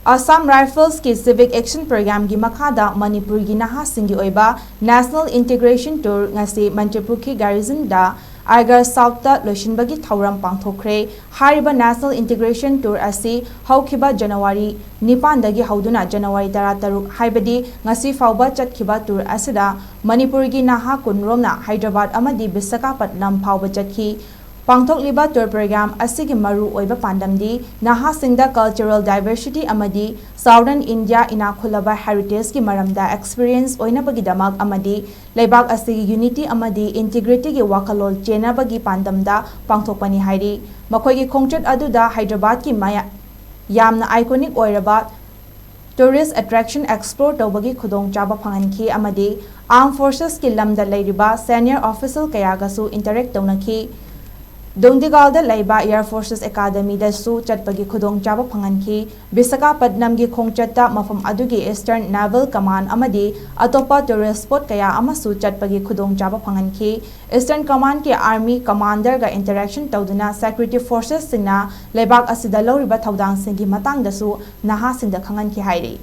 Assam Rifles की Civic Action Program की मखादा Manipur की Nahasinggi Oiba National Integration Tour Ngasi Manipur की Garrison da Aigar South ta Loisinkhre Thauram Pangthokre Hariba National Integration Tour asi Haukiba January 9 dagi hauduna January 13 haibadi ngasi fauba chatkhiba tour asida Manipur gi Naha kunromna Hyderabad amadi Visakhapatnam fauba chatki Pangthokliba tour program asigi maru oiba pandamdi Nahasingda cultural diversity amadi Southern India inakhulaba heritage ki maramda experience oinabagi damak amadi leibak asigi unity amadi integrity gi wakalol chenabagi pandamda pangthokpani hairi makhoi gi khongchat aduda Hyderabad ki maya yamna iconic oiraba tourist attraction explore tawbagi khudong chaba phanganki amadi armed forces ki lamda leiriba senior official kayagasu interact tawnaki Dongdigalda Laiba Air Forces Academy da su chatpagi khudong chaba phanganki Visakhapatnam gi khongchatta mafam adugi Eastern Naval Command amadi atopa tourist spot kaya amasu chatpagi khudong chaba phanganki Eastern Command ki Army Commander ga interaction tawduna Security Forces singna Laibak asida loriba thaudang singi matang da su Nahasingda khanganki hairi